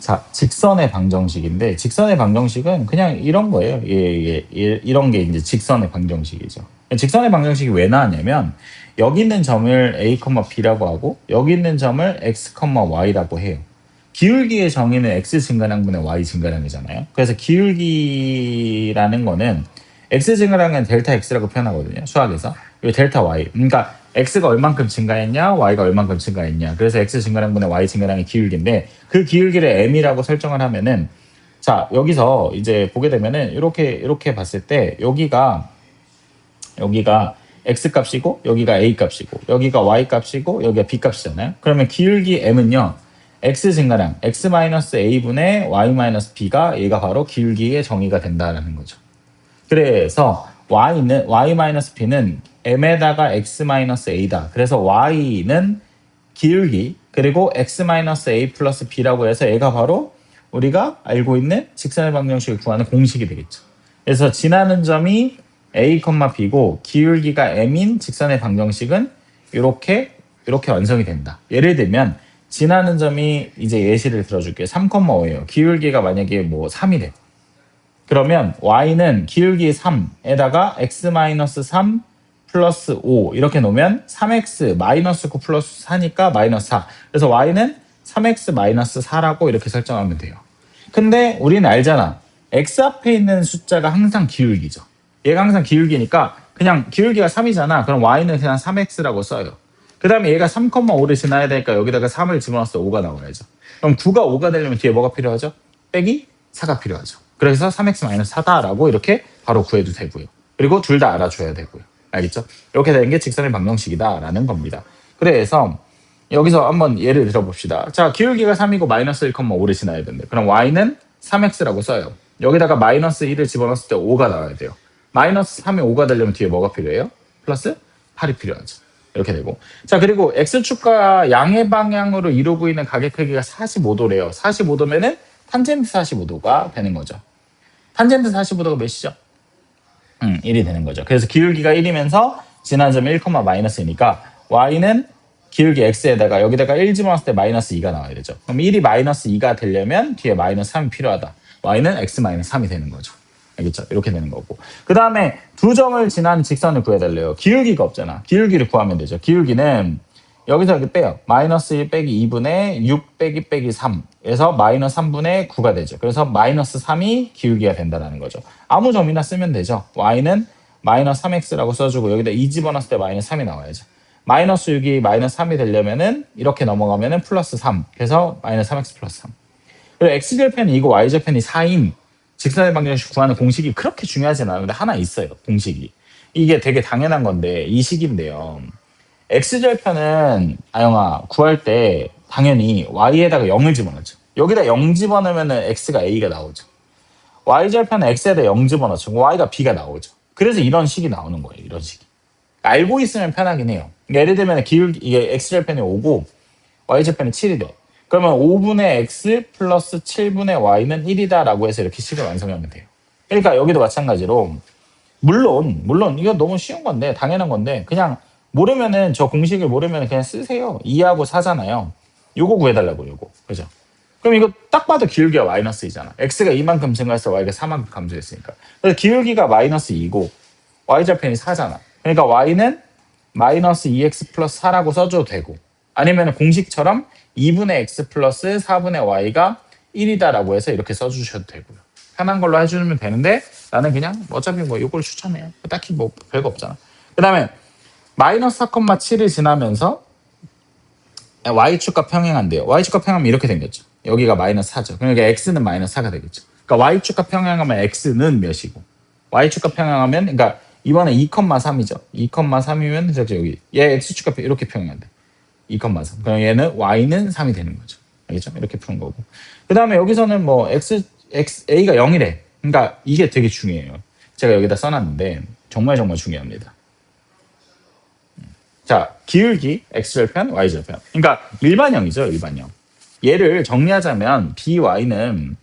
자, 직선의 방정식인데 직선의 방정식은 그냥 이런 거예요. 이런 게 이제 직선의 방정식이죠. 직선의 방정식이 왜 나왔냐면 여기 있는 점을 a, b라고 하고 여기 있는 점을 x, y라고 해요. 기울기의 정의는 x 증가량분의 y 증가량이잖아요. 그래서 기울기라는 거는 x 증가량은 델타 x라고 표현하거든요. 수학에서. 이 델타 y. 그러니까 x가 얼만큼 증가했냐, y가 얼만큼 증가했냐. 그래서 x 증가량분의 y 증가량의 기울기인데 그 기울기를 m이라고 설정을 하면은 자, 여기서 이제 보게 되면은 이렇게 봤을 때 여기가 x 값이고 여기가 a 값이고 여기가 y 값이고 여기가 b 값이잖아요. 그러면 기울기 m은요. x 증가량 x-a분의 y-b가 얘가 바로 기울기의 정의가 된다라는 거죠. 그래서 y-b는 m에다가 x-a다. 그래서 y는 기울기 그리고 x-a 플러스 b라고 해서 얘가 바로 우리가 알고 있는 직선의 방정식을 구하는 공식이 되겠죠. 그래서 지나는 점이 a, b고 기울기가 m인 직선의 방정식은 이렇게 완성이 된다. 예를 들면 지나는 점이 이제 예시를 들어줄게요. 3,5예요. 기울기가 만약에 뭐 3이래. 그러면 y는 기울기 3에다가 x-3 플러스 5 이렇게 놓으면 3x 마이너스 9 플러스 4니까 마이너스 4. 그래서 y는 3x 마이너스 4라고 이렇게 설정하면 돼요. 근데 우리는 알잖아. x 앞에 있는 숫자가 항상 기울기죠. 얘가 항상 기울기니까 그냥 기울기가 3이잖아. 그럼 y는 그냥 3x라고 써요. 그 다음에 얘가 3,5를 지나야 되니까 여기다가 3을 집어넣어서 5가 나와야죠. 그럼 9가 5가 되려면 뒤에 뭐가 필요하죠? 빼기 4가 필요하죠. 그래서 3x-4다라고 이렇게 바로 구해도 되고요. 그리고 둘 다 알아줘야 되고요. 알겠죠? 이렇게 되는 게 직선의 방정식이다라는 겁니다. 그래서 여기서 한번 예를 들어봅시다. 자, 기울기가 3이고 마이너스 1,5를 지나야 된대. 그럼 y는 3x라고 써요. 여기다가 마이너스 1을 집어넣었을 때 5가 나와야 돼요. 마이너스 3이 5가 되려면 뒤에 뭐가 필요해요? 플러스 8이 필요하죠. 이렇게 되고. 자, 그리고 x축과 양의 방향으로 이루고 있는 가게 크기가 45도래요. 45도면은 탄젠트 45도가 되는 거죠. 탄젠트 45도가 몇이죠? 1이 되는 거죠. 그래서 기울기가 1이면서 지난 점이 1, 마이너스이니까 y는 기울기 x에다가 여기다가 1 집어넣었을 때 마이너스 2가 나와야 되죠. 그럼 1이 마이너스 2가 되려면 뒤에 마이너스 3이 필요하다. y는 x 마이너스 3이 되는 거죠. 알겠죠? 이렇게 되는 거고. 그 다음에 두 점을 지난 직선을 구해달래요. 기울기가 없잖아. 기울기를 구하면 되죠. 기울기는 여기서 여기 빼요. 마이너스 1 빼기 2분의 6 빼기 3에서 마이너스 3분의 9가 되죠. 그래서 마이너스 3이 기울기가 된다는 거죠. 아무 점이나 쓰면 되죠. y는 마이너스 3x라고 써주고 여기다 2 집어넣었을 때 마이너스 3이 나와야죠. 마이너스 6이 마이너스 3이 되려면은 이렇게 넘어가면은 플러스 3. 그래서 마이너스 3x 플러스 3. 그리고 x절편이 이고 y절편이 4인 직선의 방정식 구하는 공식이 그렇게 중요하진 않은데 하나 있어요. 공식이. 이게 되게 당연한 건데 이 식인데요. x절편은 아영아 구할 때 당연히 y에다가 0을 집어넣죠. 여기다 0 집어넣으면 x가 a가 나오죠. y절편은 x에다 0 집어넣죠. y가 b가 나오죠. 그래서 이런 식이 나오는 거예요. 이런 식이. 알고 있으면 편하긴 해요. 그러니까 예를 들면 이게 x절편이 5고 y절편이 7이 돼. 그러면 5분의 x 플러스 7분의 y는 1이다라고 해서 이렇게 식을 완성하면 돼요. 그러니까 여기도 마찬가지로 물론 이거 너무 쉬운 건데 당연한 건데 그냥 모르면은 저 공식을 모르면 그냥 쓰세요. 2하고 4잖아요. 요거 구해달라고 요거. 그죠? 그럼 이거 딱 봐도 기울기가 마이너스 2잖아. x가 이만큼 증가해서 y가 4만큼 감소했으니까. 그래서 기울기가 마이너스 2고 y절편이 4잖아. 그러니까 y는 마이너스 2x 플러스 4라고 써줘도 되고 아니면 공식처럼 2분의 x 플러스 4분의 y가 1이다라고 해서 이렇게 써주셔도 되고요. 편한 걸로 해주면 되는데 나는 그냥 어차피 뭐 이걸 추천해요. 딱히 뭐 별거 없잖아. 그 다음에 마이너스 4,7을 지나면서 y축과 평행한대요. y축과 평행하면 이렇게 생겼죠. 여기가 마이너스 4죠. 그러니까 x는 마이너스 4가 되겠죠. 그러니까 y축과 평행하면 x는 몇이고 y축과 평행하면 그러니까 이번에 2,3이죠. 2,3이면 여기 얘 x축과 이렇게 평행한대. 2,3. 그럼 얘는 y는 3이 되는 거죠. 알겠죠? 이렇게 푸는 거고. 그 다음에 여기서는 뭐 a가 0이래. 그러니까 이게 되게 중요해요. 제가 여기다 써놨는데 정말 중요합니다. 자, 기울기 x절편, y절편. 그러니까 일반형이죠, 일반형. 얘를 정리하자면 by는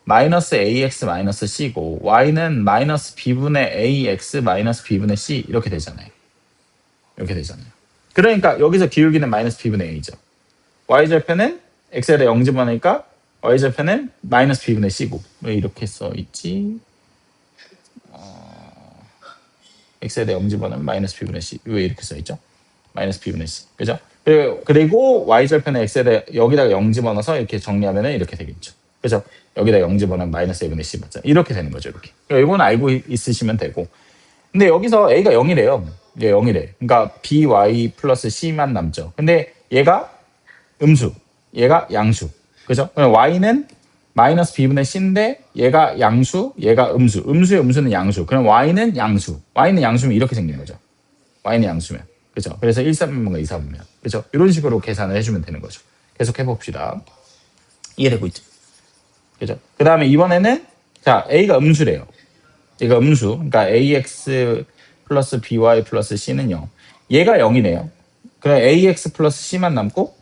마이너스 ax 마이너스 c고 y는 마이너스 b분의 ax 마이너스 b분의 c 이렇게 되잖아요. 이렇게 되잖아요. 그러니까 여기서 기울기는 마이너스 b분의 a죠. y절편은 x에다 0 집어넣으니까 y절편은 마이너스 b분의 c고. 왜 이렇게 써 있지? x에 대해 0 집어넣으면 마이너스 b분의 c. 왜 이렇게 써 있죠? 마이너스 b분의 c. 그죠? 그리고 y절편에 x에 대해 여기다가 0 집어넣어서 이렇게 정리하면 이렇게 되겠죠. 그죠? 여기다 0 집어넣으면 마이너스 a분의 c 맞죠? 이렇게 되는 거죠. 이렇게. 그러니까 이건 알고 있으시면 되고. 근데 여기서 a가 0이래요. 얘 0이래. 그러니까 by 플러스 c만 남죠. 근데 얘가 음수, 얘가 양수. 그죠? 그럼 y는 마이너스 b분의 c인데 얘가 양수, 얘가 음수. 음수의 음수는 양수. 그럼 y는 양수. y는 양수면 이렇게 생기는 거죠. y는 양수면. 그죠? 그래서 1, 3분면과 2, 4분면. 그죠? 이런 식으로 계산을 해주면 되는 거죠. 계속 해봅시다. 이해되고 있죠? 그죠? 그 다음에 이번에는 자 a가 음수래요. 얘가 음수. 그러니까 ax 플러스 by 플러스 c는 0. 얘가 0이네요. 그럼 ax 플러스 c만 남고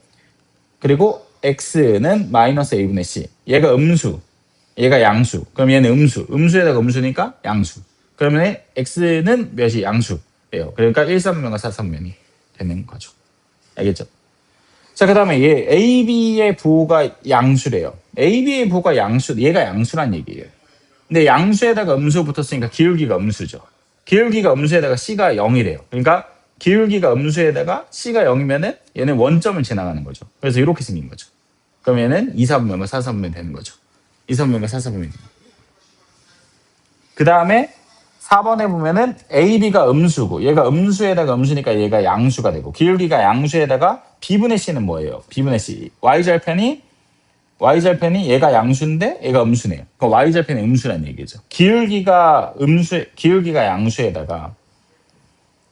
그리고 x는 마이너스 a분의 c. 얘가 음수. 얘가 양수. 그럼 얘는 음수. 음수에다가 음수니까 양수. 그러면 x는 몇이 양수예요. 그러니까 1,3면과 4,3면이 되는 거죠. 알겠죠? 자, 그 다음에 얘 ab의 부호가 양수래요. ab의 부호가 양수, 얘가 양수란 얘기예요. 근데 양수에다가 음수 붙었으니까 기울기가 음수죠. 기울기가 음수에다가 c가 0이래요. 그러니까 기울기가 음수에다가 c가 0이면은 얘는 원점을 지나가는 거죠. 그래서 이렇게 생긴 거죠. 그럼 얘는 2, 4분면과 4, 4분면 되는 거죠. 2, 3분면과 4, 4분면. 그 다음에 4번에 보면은 AB가 음수고 얘가 음수에다가 음수니까 얘가 양수가 되고 기울기가 양수에다가 B분의 C는 뭐예요? B분의 C. Y절편이 얘가 양수인데 얘가 음수네요. 그럼 Y절편이 음수란 얘기죠. 기울기가 양수에다가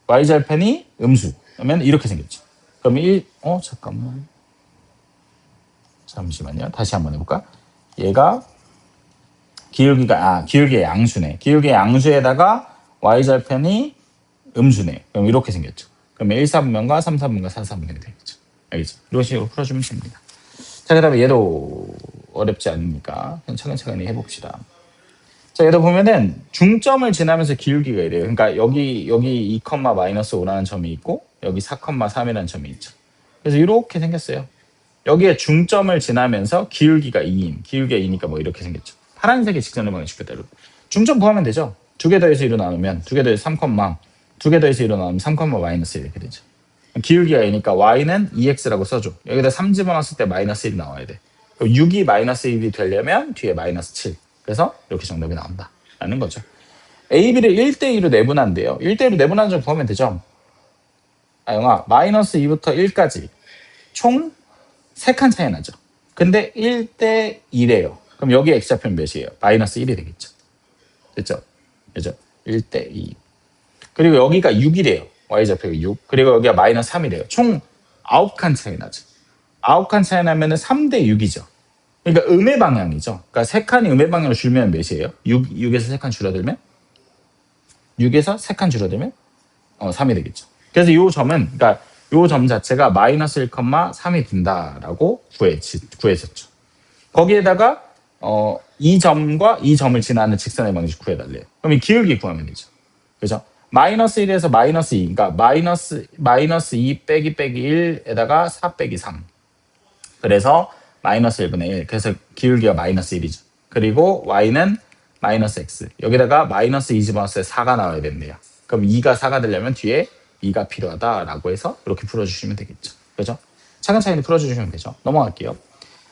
Y절편이 음수. 그러면 이렇게 생겼죠. 그럼 잠깐만. 잠시만요. 다시 한번 해볼까? 얘가 기울기가 양수네. 기울기 양수에다가 y절편이 음수네. 그럼 이렇게 생겼죠. 그러면 1, 4분면과 3, 4분면과 4, 4분면이 되겠죠. 알겠죠? 이런 식으로 풀어주면 됩니다. 자, 그 다음에 얘도 어렵지 않으니까 차근차근히 해봅시다. 자, 얘도 보면은 중점을 지나면서 기울기가 이래요. 그러니까 여기 2, 마이너스 5라는 점이 있고 여기 4, 3이라는 점이 있죠. 그래서 이렇게 생겼어요. 여기에 중점을 지나면서 기울기가 2인. 기울기가 2니까 뭐 이렇게 생겼죠. 파란색의 직선의 방식 그대로. 중점 구하면 되죠. 두 개 더해서 1로 나누면 두 개 더해서 3, 두 개 더해서 1로 나누면 3, 마이너스 1 이렇게 되죠. 기울기가 2니까 y는 2x라고 써줘. 여기다 3 집어넣었을 때 마이너스 1이 나와야 돼. 6이 마이너스 1이 되려면 뒤에 마이너스 7. 그래서 이렇게 정답이 나온다. 라는 거죠. AB를 1대2로 내분한대요. 1대2로 내분하는 점 구하면 되죠. 영아, 마이너스 2부터 1까지 총 3칸 차이 나죠. 근데 1대 2래요. 그럼 여기 x좌표는 몇이에요? 마이너스 1이 되겠죠. 됐죠? 그죠? 1대 2. 그리고 여기가 6이래요. y좌표가 6. 그리고 여기가 마이너스 3이래요. 총 9칸 차이 나죠. 9칸 차이 나면은 3대 6이죠. 그러니까 음의 방향이죠. 그러니까 3칸이 음의 방향으로 줄면 몇이에요? 6에서 3칸 줄어들면? 6에서 3칸 줄어들면? 3이 되겠죠. 그래서 이 점은, 그러니까 이 점 자체가 마이너스 1, 3이 된다라고 구해졌죠. 거기에다가 이 점과 이 점을 지나는 직선의 방식 구해달래요. 그럼 이 기울기 구하면 되죠. 그죠? 마이너스 1에서 마이너스 2, 그러니까 마이너스 2 빼기 1에다가 4 빼기 3. 그래서 마이너스 1분의 1. 그래서 기울기가 마이너스 1이죠. 그리고 y는 마이너스 x. 여기다가 마이너스 2 집어넣었을 때 4가 나와야 된대요. 그럼 2가 4가 되려면 뒤에 2가 필요하다라고 해서 이렇게 풀어주시면 되겠죠. 그죠? 차근차근히 풀어주시면 되죠. 넘어갈게요.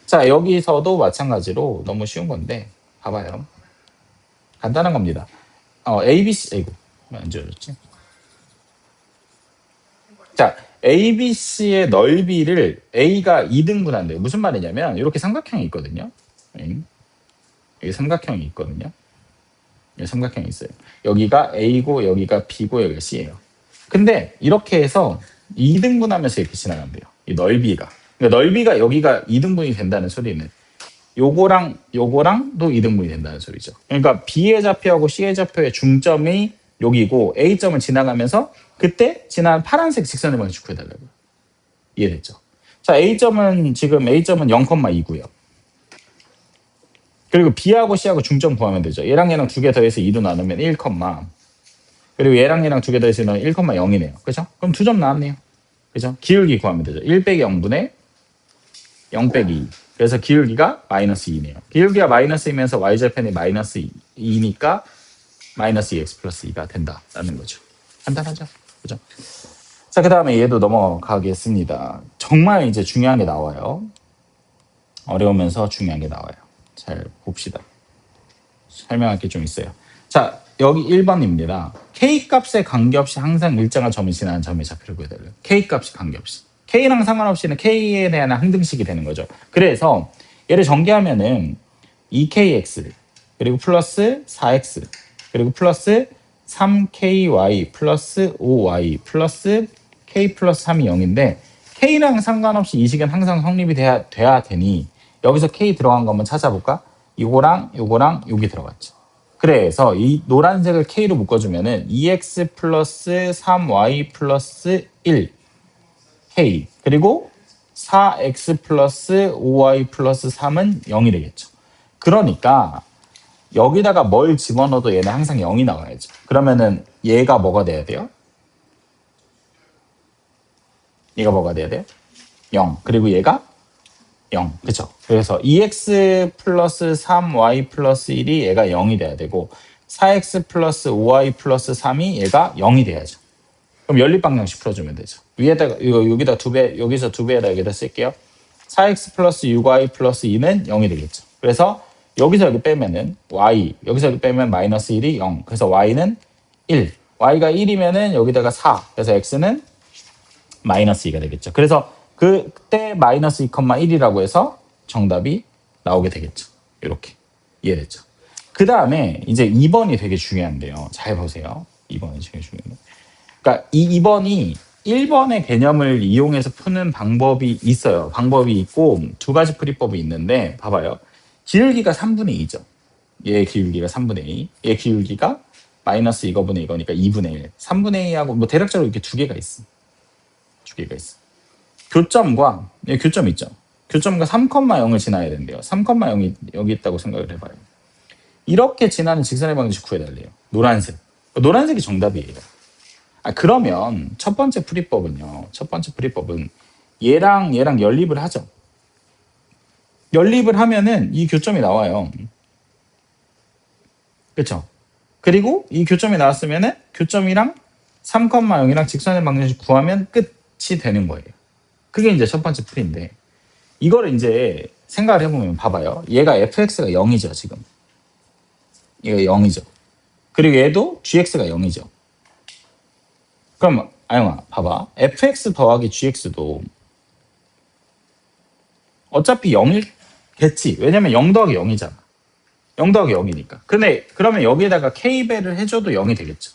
자, 여기서도 마찬가지로 너무 쉬운 건데 봐봐요. 간단한 겁니다. ABC, 아이고, 왜 안 지워졌지? 자, ABC의 넓이를 A가 2등분한대요. 무슨 말이냐면 이렇게 삼각형이 있거든요. 여기 삼각형이 있거든요. 여기 삼각형이 있어요. 여기가 A고 여기가 B고 여기가 C예요. 근데 이렇게 해서 2등분하면서 이렇게 지나간대요. 이 넓이가. 그러니까 넓이가 여기가 2등분이 된다는 소리는 요거랑도 2등분이 된다는 소리죠. 그러니까 B의 좌표하고 C의 좌표의 중점이 여기고 A점을 지나가면서 그때 지난 파란색 직선의 방식 구해달라고요. 이해됐죠? 자, A점은 0,2고요. 그리고 B하고 C하고 중점 구하면 되죠. 얘랑 얘랑 두 개 더해서 2로 나누면 1, 그리고 얘랑 얘랑 두 개 더해서 1,0이네요. 그죠? 그럼 두 점 나왔네요. 그죠? 기울기 구하면 되죠. 1 빼기 0분의 0 빼기 2. 그래서 기울기가 마이너스 2네요. 기울기가 마이너스 2면서 y절편이 마이너스 2니까 마이너스 2x 플러스 2가 된다라는 거죠. 간단하죠? 그죠? 자, 그 다음에 얘도 넘어가겠습니다. 정말 이제 중요한 게 나와요. 어려우면서 중요한 게 나와요. 잘 봅시다. 설명할 게 좀 있어요. 자, 여기 1번입니다. k 값에 관계없이 항상 일정한 점을 지나는 점의 좌표를 구해달래요. k 값이 관계없이. k랑 상관없이는 k에 대한 항등식이 되는 거죠. 그래서 얘를 전개하면은 2kx 그리고 플러스 4x 그리고 플러스 3ky 플러스 5y 플러스 k 플러스 3이 0인데 k랑 상관없이 이 식은 항상 성립이 돼야 되니 여기서 k 들어간 거 한번 찾아볼까? 요거랑 요기 들어갔죠. 그래서 이 노란색을 k로 묶어주면은 2x 플러스 3y 플러스 1 k 그리고 4x 플러스 5y 플러스 3은 0이 되겠죠. 그러니까 여기다가 뭘 집어넣어도 얘는 항상 0이 나와야죠. 그러면은 얘가 뭐가 돼야 돼요? 얘가 뭐가 돼야 돼요? 0. 그리고 얘가 0. 그쵸? 그래서 2x 플러스 3y 플러스 1이 얘가 0이 돼야 되고 4x 플러스 5y 플러스 3이 얘가 0이 돼야죠. 그럼 연립방정식 풀어주면 되죠. 위에다가 여기다 2배, 여기서 2배에다 여기다 쓸게요. 4x 플러스 6y 플러스 2는 0이 되겠죠. 그래서 여기서 여기 빼면은 y, 여기서 여기 빼면 마이너스 1이 0. 그래서 y는 1. y가 1이면은 여기다가 4. 그래서 x는 마이너스 2가 되겠죠. 그래서 그때 마이너스 2,1이라고 해서 정답이 나오게 되겠죠. 이렇게 이해됐죠. 그 다음에 이제 2번이 되게 중요한데요. 잘 보세요. 2번이 되게 중요해요. 그러니까 이 2번이 1번의 개념을 이용해서 푸는 방법이 있어요. 방법이 있고 두 가지 풀이법이 있는데 봐봐요. 기울기가 3분의 2죠. 얘 기울기가 3분의 2. 얘 기울기가 마이너스 이거분의 이거니까 2분의 1. 3분의 2하고 뭐 대략적으로 이렇게 두 개가 있어. 두 개가 있어. 교점과 여기 교점 있죠. 교점과 3,0을 지나야 된대요. 3,0이 여기 있다고 생각을 해봐요. 이렇게 지나는 직선의 방정식 구해달래요. 노란색. 노란색이 정답이에요. 그러면 첫 번째 풀이법은요. 첫 번째 풀이법은 얘랑 연립을 하죠. 연립을 하면은 이 교점이 나와요. 그렇죠? 그리고 이 교점이 나왔으면은 교점이랑 3,0이랑 직선의 방정식 구하면 끝이 되는 거예요. 그게 이제 첫 번째 풀인데 이거를 이제 생각을 해보면 봐봐요. 얘가 fx가 0이죠 지금. 얘가 0이죠. 그리고 얘도 gx가 0이죠. 그럼 아영아 봐봐. fx 더하기 gx도 어차피 0이겠지. 왜냐면 0 더하기 0이잖아. 0 더하기 0이니까. 근데 그러면 여기에다가 k배를 해줘도 0이 되겠죠.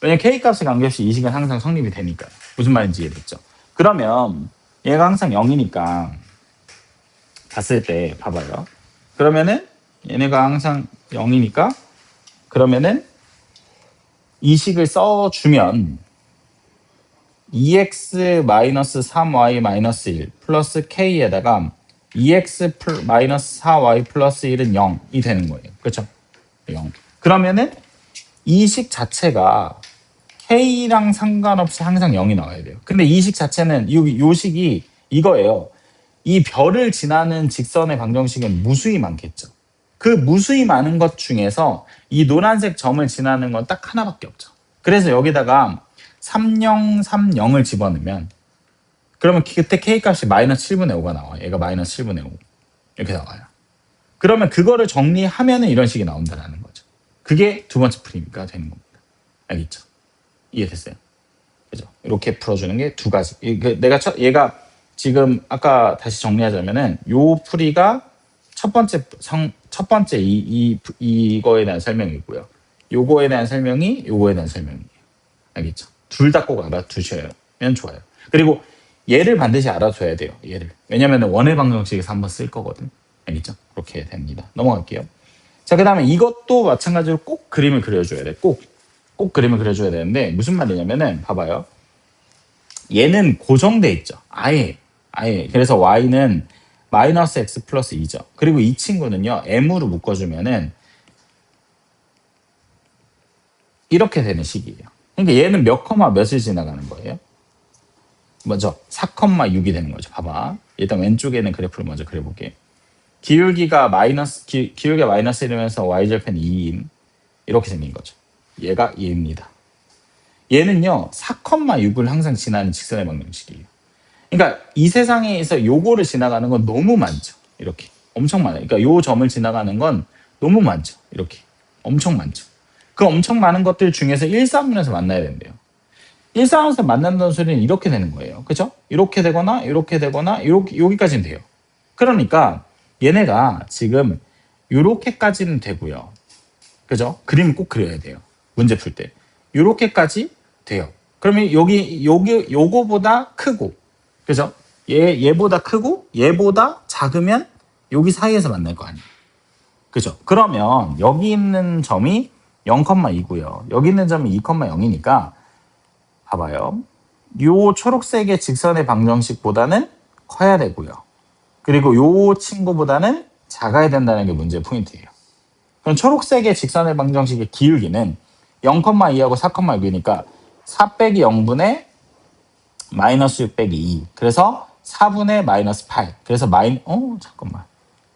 왜냐면 k값에 관계없이 이 식은 항상 성립이 되니까요. 무슨 말인지 이해됐죠? 그러면 얘가 항상 0이니까 봤을 때 봐봐요. 그러면은 얘네가 항상 0이니까 그러면은 이 식을 써주면 2x-3y-1 플러스 k에다가 2x-4y 플러스 1은 0이 되는 거예요. 그렇죠? 0. 그러면은 이 식 자체가 k랑 상관없이 항상 0이 나와야 돼요. 근데 이 식 자체는 요 식이 이거예요. 이 별을 지나는 직선의 방정식은 무수히 많겠죠. 그 무수히 많은 것 중에서 이 노란색 점을 지나는 건 딱 하나밖에 없죠. 그래서 여기다가 3030을 집어넣으면 그러면 그때 k값이 마이너스 7분의 5가 나와요. 얘가 마이너스 7분의 5 이렇게 나와요. 그러면 그거를 정리하면은 이런 식이 나온다는 거죠. 그게 두 번째 풀이가 되는 겁니다. 알겠죠? 이해됐어요? 그죠? 이렇게 풀어주는 게 두 가지. 얘가 지금 아까 다시 정리하자면은 요 풀이가 첫 번째 이거에 대한 설명이고요. 요거에 대한 설명이 요거에 대한 설명이에요. 알겠죠? 둘 다 꼭 알아두시면 좋아요. 그리고 얘를 반드시 알아둬야 돼요. 얘를. 왜냐면 원의 방정식에서 한번 쓸 거거든. 알겠죠? 그렇게 됩니다. 넘어갈게요. 자, 그 다음에 이것도 마찬가지로 꼭 그림을 그려줘야 돼. 꼭 그림을 그려줘야 되는데 무슨 말이냐면은 봐봐요. 얘는 고정돼 있죠. 아예. 그래서 y는 마이너스 x 플러스 2죠. 그리고 이 친구는요. m으로 묶어주면은 이렇게 되는 식이에요. 그러니까 얘는 몇 컴마 몇을 지나가는 거예요? 먼저 4,6이 되는 거죠. 봐봐. 일단 왼쪽에는 그래프를 먼저 그려볼게. 기울기가 기울기가 마이너스 1이면서 y절편 2인 이렇게 생긴 거죠. 얘가 얘입니다. 얘는요 4,6을 항상 지나는 직선의 방정식이에요. 그러니까 이 세상에서 요거를 지나가는 건 너무 많죠. 이렇게 엄청 많아요. 그러니까 요 점을 지나가는 건 너무 많죠. 이렇게 엄청 많죠. 그 엄청 많은 것들 중에서 1,3원에서 만나야 된대요. 1,4원에서 만난다는 소리는 이렇게 되는 거예요. 그죠? 이렇게 되거나 이렇게 되거나 이렇게 여기까지는 돼요. 그러니까 얘네가 지금 요렇게까지는 되고요. 그죠? 그림 꼭 그려야 돼요. 문제 풀 때. 요렇게까지 돼요. 그러면 요거보다 크고, 그죠? 얘보다 크고, 얘보다 작으면 여기 사이에서 만날 거 아니에요. 그죠? 그러면 여기 있는 점이 0,2고요. 여기 있는 점이 2,0이니까, 봐봐요. 요 초록색의 직선의 방정식보다는 커야 되고요. 그리고 요 친구보다는 작아야 된다는 게 문제의 포인트예요. 그럼 초록색의 직선의 방정식의 기울기는 0,2하고 4,6이니까 4 빼기 0분의 마이너스 6 빼기 2. 그래서 4분의 마이너스 8. 그래서 잠깐만.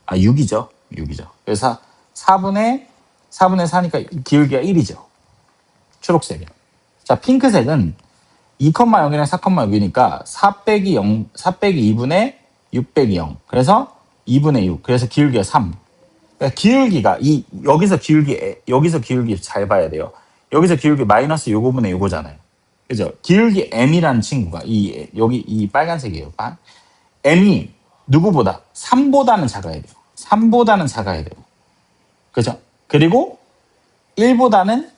6이죠. 6이죠. 그래서 4분의 4니까 기울기가 1이죠. 초록색은. 자, 핑크색은 2,0이랑 4,6이니까 4 빼기 2분의 6 빼기 0. 그래서 2분의 6. 그래서 기울기가 3. 그러니까 기울기가 여기서 기울기 잘 봐야 돼요. 여기서 기울기 마이너스 요거 분의 요거잖아요. 그죠? 기울기 m이라는 친구가 여기 이 빨간색이에요. m이 누구보다 3보다는 작아야 돼요. 3보다는 작아야 돼요. 그죠? 그리고 1보다는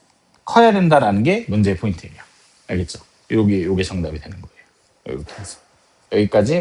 커야 된다라는 게 문제의 포인트예요. 알겠죠? 요게 정답이 되는 거예요. 이렇게 해서 여기까지